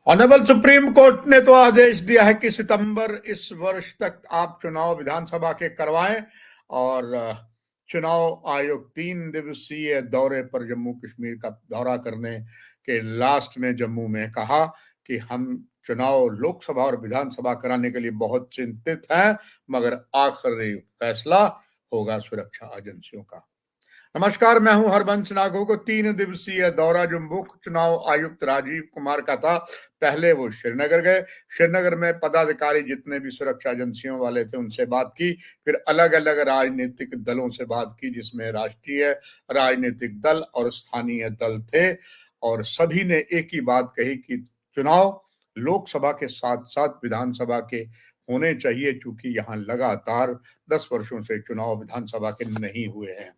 Honourable supreme court ने तो आदेश दिया है कि सितंबर इस वर्ष तक आप चुनाव विधानसभा के करवाएं और चुनाव आयोग 3 दिवसीय दौरे पर जम्मू कश्मीर का दौरा करने के लास्ट में जम्मू में कहा कि हम चुनाव लोकसभा और विधानसभा कराने के लिए बहुत चिंतित हैं, मगर आखिरी फैसला होगा सुरक्षा एजेंसियों का। नमस्कार, मैं हूं हरबंश नागो। 3 दिवसीय दौरा जो मुख्य चुनाव आयुक्त राजीव कुमार का था, पहले वो श्रीनगर गए। श्रीनगर में पदाधिकारी जितने भी सुरक्षा एजेंसियों वाले थे उनसे बात की, फिर अलग अलग राजनीतिक दलों से बात की, जिसमें राष्ट्रीय राजनीतिक दल और स्थानीय दल थे, और सभी ने एक ही बात कही कि चुनाव लोकसभा के साथ साथ विधानसभा के होने चाहिए, क्योंकि यहाँ लगातार 10 वर्षों से चुनाव विधानसभा के नहीं हुए हैं।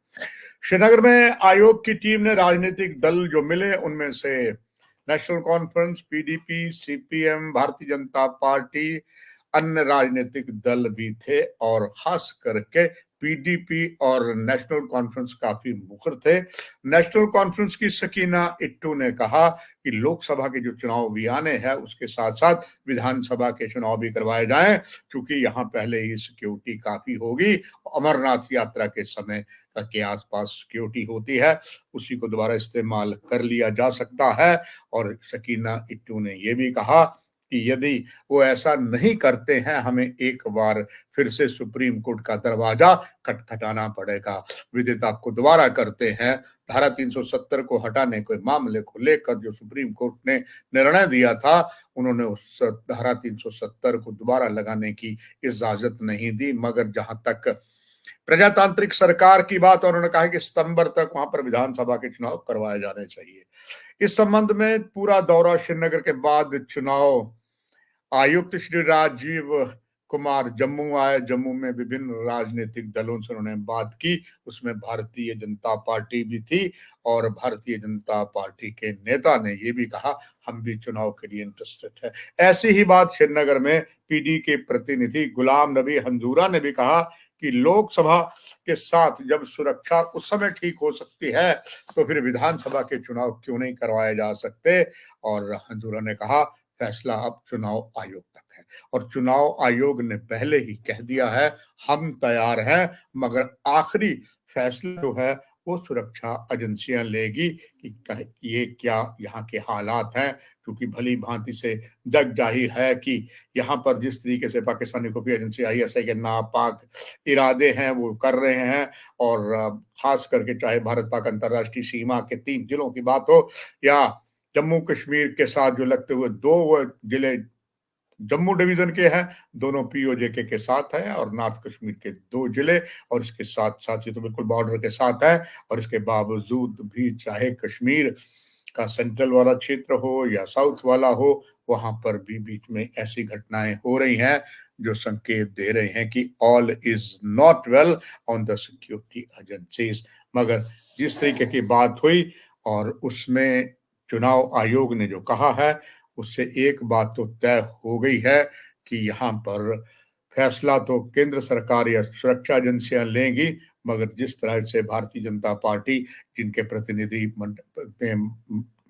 श्रीनगर में आयोग की टीम ने राजनीतिक दल जो मिले उनमें से national conference, PDP, CPM, Bharatiya Janata party, अन्य राजनीतिक दल भी थे, और खास करके पीडीपी और नेशनल कॉन्फ्रेंस काफी मुखर थे। नेशनल कॉन्फ्रेंस की सकीना इट्टू ने कहा कि लोकसभा के जो चुनाव भी आने हैं उसके साथ साथ विधानसभा के चुनाव भी करवाए जाएं, क्योंकि यहाँ पहले ही सिक्योरिटी काफी होगी। अमरनाथ यात्रा के समय के आसपास सिक्योरिटी होती है, उसी को दोबारा इस्तेमाल कर लिया जा सकता है। और सकीना इट्टू ने यह भी कहा कि यदि वो ऐसा नहीं करते हैं, हमें एक बार फिर से सुप्रीम कोर्ट का दरवाजा खटखटाना पड़ेगा। विदित आपको दोबारा करते हैं, धारा 370 को हटाने के मामले को लेकर जो सुप्रीम कोर्ट ने निर्णय दिया था, उन्होंने उस धारा 370 को दोबारा लगाने की इजाजत नहीं दी, मगर जहां तक प्रजातांत्रिक सरकार की बात, और उन्होंने कहा कि सितंबर तक वहां पर विधानसभा के चुनाव करवाए जाने चाहिए। इस संबंध में पूरा दौरा श्रीनगर के बाद चुनाव आयुक्त श्री राजीव कुमार जम्मू आए। जम्मू में विभिन्न राजनीतिक दलों से उन्होंने बात की, उसमें भारतीय जनता पार्टी भी थी, और भारतीय जनता पार्टी के नेता ने यह भी कहा हम भी चुनाव के लिए इंटरेस्टेड है। ऐसी ही बात श्रीनगर में पीडी के प्रतिनिधि गुलाम नबी हंजूरा ने भी कहा कि लोकसभा के साथ जब सुरक्षा उस समय ठीक हो सकती है, तो फिर विधानसभा के चुनाव क्यों नहीं करवाए जा सकते। और हंजूरा ने कहा फैसला अब चुनाव आयोग तक है, और चुनाव आयोग ने पहले ही कह दिया है हम तैयार हैं, मगर आखिरी फैसला जो है वो सुरक्षा एजेंसियां लेगी कि ये क्या यहाँ के हालात हैं, क्योंकि भली भांति से जग जाहिर है कि यहाँ पर जिस तरीके से पाकिस्तानी खुफिया एजेंसी आईएसआई के नापाक इरादे हैं वो कर रहे हैं, और खास करके चाहे भारत पाक अंतर्राष्ट्रीय सीमा के 3 जिलों की बात हो, या जम्मू कश्मीर के साथ जो लगते हुए 2 जिले जम्मू डिवीजन के हैं, दोनों पीओजेके के साथ हैं, और नॉर्थ कश्मीर के 2 जिले, और इसके साथ साथ ये तो बिल्कुल बॉर्डर के साथ है। और इसके बावजूद भी चाहे कश्मीर का सेंट्रल वाला क्षेत्र हो या साउथ वाला हो, वहां पर भी बीच में ऐसी घटनाएं हो रही हैं जो संकेत दे रहे हैं कि all is not well on the security agencies. मगर जिस तरीके की बात हुई और उसमें चुनाव आयोग ने जो कहा है, उससे एक बात तो तय हो गई है कि यहाँ पर फैसला तो केंद्र सरकार या सुरक्षा एजेंसियां लेंगी, मगर जिस तरह से भारतीय जनता पार्टी, जिनके प्रतिनिधि में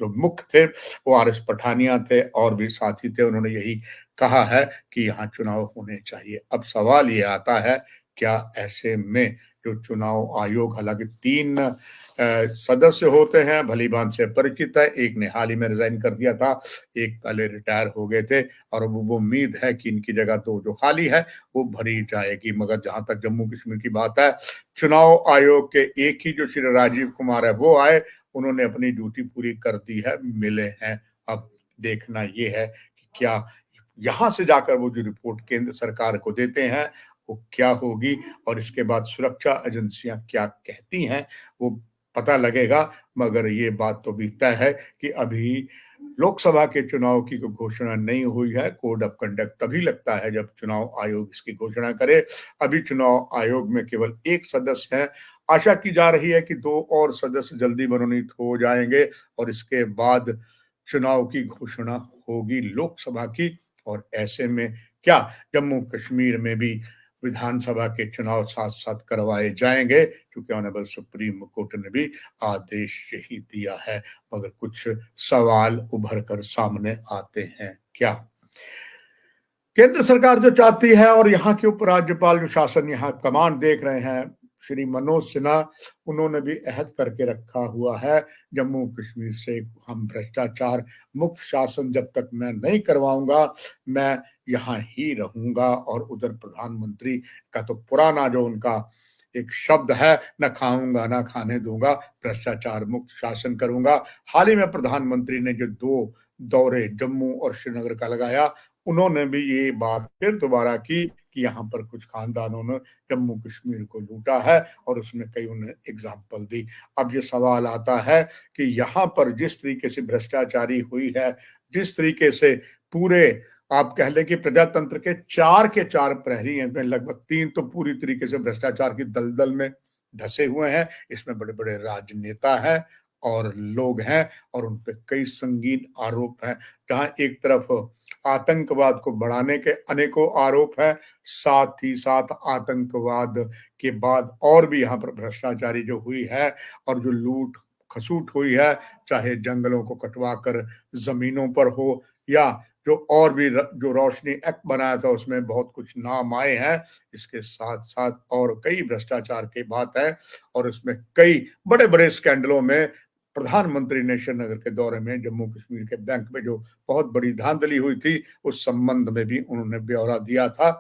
जो मुख्य थे वो आर एस पठानिया थे और भी साथी थे, उन्होंने यही कहा है कि यहाँ चुनाव होने चाहिए। अब सवाल ये आता है, क्या ऐसे में जो चुनाव आयोग, हालांकि 3 सदस्य होते हैं, भली भांति से परिचित है, एक ने हाल ही में रिजाइन कर दिया था, एक पहले रिटायर हो गए थे, और वो उम्मीद है कि इनकी जगह तो जो खाली है वो भरी जाएगी। मगर जहां तक जम्मू कश्मीर की बात है, चुनाव आयोग के एक ही जो श्री राजीव कुमार है वो आए, उन्होंने अपनी ड्यूटी पूरी कर दी है, मिले हैं। अब देखना ये है कि क्या यहां से जाकर वो जो रिपोर्ट केंद्र सरकार को देते हैं वो क्या होगी, और इसके बाद सुरक्षा एजेंसियां क्या कहती हैं वो पता लगेगा। मगर ये बात तो भी तय है कि अभी लोकसभा के चुनाव की कोई घोषणा नहीं हुई है। कोड ऑफ कंडक्ट तभी लगता है जब चुनाव आयोग इसकी घोषणा करे। अभी चुनाव आयोग में केवल 1 सदस्य है। आशा की जा रही है कि 2 और सदस्य जल्दी मनोनीत हो जाएंगे, और इसके बाद चुनाव की घोषणा होगी लोकसभा की। और ऐसे में क्या जम्मू कश्मीर में भी विधानसभा के चुनाव साथ साथ करवाए जाएंगे, क्योंकि ऑनरेबल सुप्रीम कोर्ट ने भी आदेश यही दिया है। मगर कुछ सवाल उभर कर सामने आते हैं। क्या केंद्र सरकार जो चाहती है और यहाँ के उपराज्यपाल जो शासन यहाँ कमांड देख रहे हैं, श्री मनोज सिन्हा, उन्होंने भी अहद करके रखा हुआ है, जम्मू कश्मीर से हम भ्रष्टाचार मुक्त शासन जब तक मैं नहीं करवाऊंगा, मैं यहाँ ही रहूंगा। और उधर प्रधानमंत्री का तो पुराना जो उनका एक शब्द है, न खाऊंगा ना खाने दूंगा, भ्रष्टाचार मुक्त शासन करूंगा। हाल ही में प्रधानमंत्री ने जो 2 दौरे जम्मू और श्रीनगर का लगाया, उन्होंने भी ये बात फिर दोबारा की कि यहाँ पर कुछ खानदानों ने जम्मू कश्मीर को लूटा है, और उसमें कई उन्हें एग्जाम्पल दी। अब ये सवाल आता है कि यहाँ पर जिस तरीके से भ्रष्टाचारी हुई है, जिस तरीके से पूरे आप कह लें कि प्रजातंत्र के 4 के 4 प्रहरी हैं, इसमें लगभग 3 तो पूरी तरीके से भ्रष्टाचार की दलदल में धंसे हुए हैं। इसमें बड़े बड़े राजनेता हैं और लोग हैं, और उन पे कई संगीन आरोप हैं। जहां एक तरफ आतंकवाद को बढ़ाने के अनेकों आरोप हैं, साथ ही साथ आतंकवाद के बाद और भी यहाँ पर भ्रष्टाचारी जो हुई है और जो लूट खसूट हुई है, चाहे जंगलों को कटवा कर जमीनों पर हो, या जो और भी जो रोशनी एक्ट बनाया था उसमें बहुत कुछ नाम आए हैं। इसके साथ साथ और कई भ्रष्टाचार की बात है, और इसमें कई बड़े बड़े स्कैंडलों में प्रधानमंत्री ने श्रीनगर के दौरे में जम्मू कश्मीर के बैंक में जो बहुत बड़ी धांधली हुई थी, उस संबंध में भी उन्होंने ब्यौरा दिया था।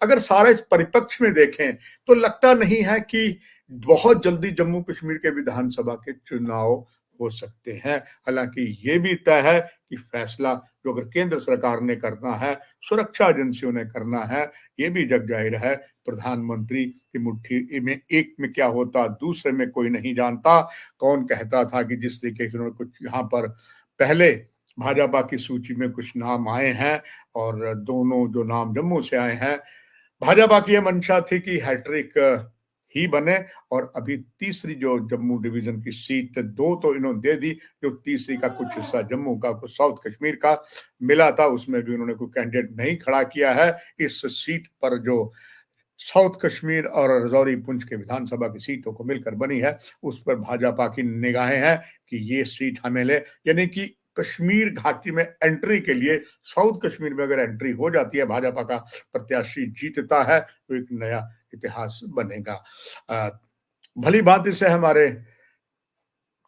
अगर सारे इस परिप्रेक्ष्य में देखें तो लगता नहीं है कि बहुत जल्दी जम्मू कश्मीर के विधानसभा के चुनाव हो सकते हैं। हालांकि ये भी तय है कि फैसला जो अगर केंद्र सरकार ने करना है, सुरक्षा एजेंसियों ने करना है, ये भी जग जाहिर है। प्रधानमंत्री की मुट्ठी में एक में क्या होता, दूसरे में कोई नहीं जानता। कौन कहता था कि जिस तरीके से उन्होंने कुछ यहाँ पर पहले भाजपा की सूची में कुछ नाम आए हैं, और दोनों जो नाम जम्मू से आए हैं, भाजपा की यह मंशा थी कि हैट्रिक ही बने। और अभी तीसरी जो जम्मू डिवीजन की सीट 2 तो इन्होंने दे दी, जो तीसरी का कुछ हिस्सा जम्मू का, कुछ साउथ कश्मीर का मिला था, उसमें भी उन्होंने कोई कैंडिडेट नहीं खड़ा किया है। इस सीट पर जो साउथ कश्मीर और रजौरी पुंछ के विधानसभा की सीटों को मिलकर बनी है, उस पर भाजपा की निगाहें हैं कि ये सीट हमें ले, यानी कि कश्मीर घाटी में एंट्री के लिए साउथ कश्मीर में अगर एंट्री हो जाती है, भाजपा का प्रत्याशी जीतता है, तो एक नया इतिहास बनेगा। भली भांति से हमारे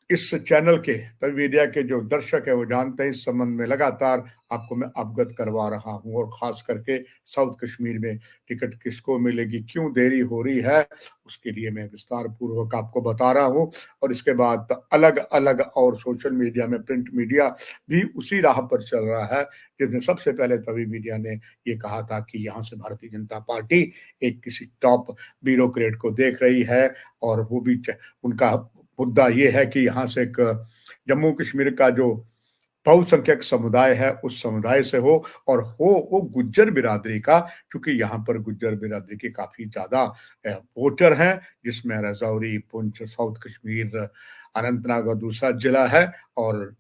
इस चैनल के तभी मीडिया के जो दर्शक है वो जानते हैं, इस संबंध में लगातार आपको मैं अवगत करवा रहा हूं, और खास करके साउथ कश्मीर में टिकट किसको मिलेगी, क्यों देरी हो रही है, उसके लिए मैं विस्तार पूर्वक आपको बता रहा हूं। और इसके बाद अलग अलग और सोशल मीडिया में प्रिंट मीडिया भी उसी राह पर चल रहा है, जिसमें सबसे पहले तभी मीडिया ने ये कहा था कि यहाँ से भारतीय जनता पार्टी एक किसी टॉप ब्यूरोक्रेट को देख रही है, और वो भी उनका मुद्दा ये है कि यहाँ से एक जम्मू कश्मीर का जो बहुसंख्यक समुदाय है उस समुदाय से हो, और हो वो गुज्जर बिरादरी का, क्योंकि यहाँ पर गुज्जर बिरादरी के काफी ज्यादा वोटर हैं, जिसमें रजौरी, पुंछ, साउथ कश्मीर, अनंतनाग और दूसरा जिला है, और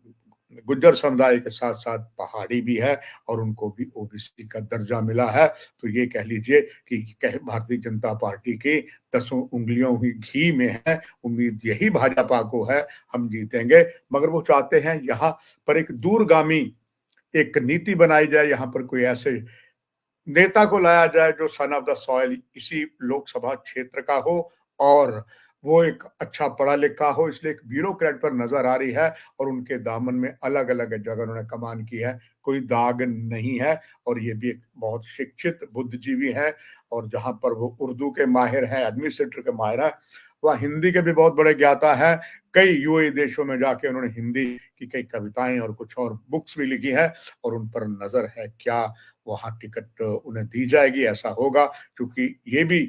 गुज्जर समुदाय के साथ साथ पहाड़ी भी है, और उनको भी ओबीसी का दर्जा मिला है। तो ये कह लीजिए कि भारतीय जनता पार्टी की 10 उंगलियों ही घी में है। उम्मीद यही भाजपा को है, हम जीतेंगे। मगर वो चाहते हैं यहाँ पर एक दूरगामी एक नीति बनाई जाए, यहाँ पर कोई ऐसे नेता को लाया जाए जो सन ऑफ द सॉइल इसी लोकसभा क्षेत्र का हो, और वो एक अच्छा पढ़ा लिखा हो। इसलिए एक ब्यूरोक्रेट पर नजर आ रही है, और उनके दामन में अलग अलग जगह उन्होंने कमान की है, कोई दाग नहीं है। और ये भी एक बहुत शिक्षित बुद्धिजीवी है, और जहां पर वो उर्दू के माहिर हैं, एडमिनिस्ट्रेटर के माहिर हैं, वह हिंदी के भी बहुत बड़े ज्ञाता हैं। कई यूएई देशों में जाके उन्होंने हिंदी की कई कविताएं और कुछ और बुक्स भी लिखी हैं, और उन पर नजर है क्या वहां टिकट उन्हें दी जाएगी। ऐसा होगा, क्योंकि ये भी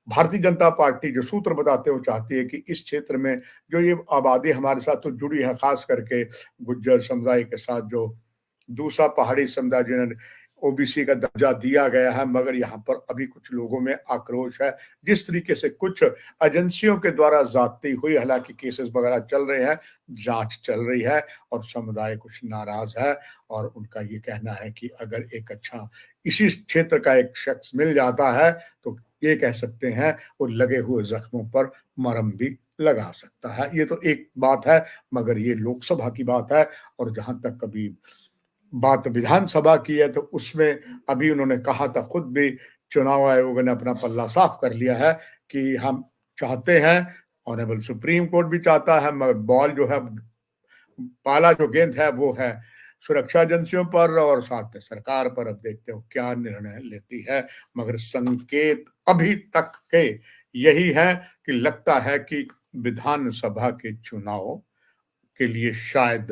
भारतीय जनता पार्टी जो सूत्र बताते हो चाहती है कि इस क्षेत्र में जो ये आबादी हमारे साथ तो जुड़ी है, खास करके गुज्जर समुदाय के साथ, जो दूसरा पहाड़ी समुदाय जिन्हें ओबीसी का दर्जा दिया गया है, मगर यहाँ पर अभी कुछ लोगों में आक्रोश है। जिस तरीके से कुछ एजेंसियों के द्वारा जाती हुई, हालांकि केसेस वगैरह चल रहे हैं, जांच चल रही है, और समुदाय कुछ नाराज है, और उनका ये कहना है कि अगर एक अच्छा इसी क्षेत्र का एक शख्स मिल जाता है तो ये कह सकते हैं वो लगे हुए जख्मों पर मरहम भी लगा सकता है। ये तो एक बात है, मगर ये लोकसभा की बात है। और जहां तक कभी बात विधानसभा की है तो उसमें अभी उन्होंने कहा था, खुद भी चुनाव आयोग ने अपना पल्ला साफ कर लिया है कि हम चाहते हैं, ऑनरेबल सुप्रीम कोर्ट भी चाहता है, मगर बॉल जो है, पाला जो गेंद है वो है सुरक्षा एजेंसियों पर और साथ में सरकार पर। अब देखते हो क्या निर्णय लेती है, मगर संकेत अभी तक के यही है कि लगता है कि विधानसभा के चुनाव के लिए शायद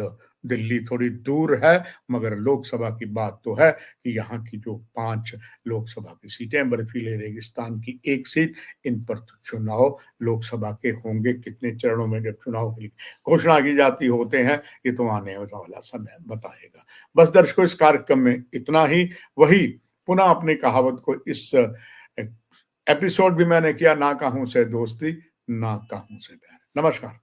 दिल्ली थोड़ी दूर है, मगर लोकसभा की बात तो है कि यहाँ की जो 5 लोकसभा की सीटें, बर्फीले रेगिस्तान की 1 सीट, इन पर तो चुनाव लोकसभा के होंगे। कितने चरणों में जब चुनाव की घोषणा की जाती होते हैं, ये तो आने वाला समय बताएगा। बस दर्शकों, इस कार्यक्रम में इतना ही। वही पुनः अपनी कहावत को इस एपिसोड भी मैंने किया, ना कहूं से दोस्ती, ना कहूं से प्यार। नमस्कार।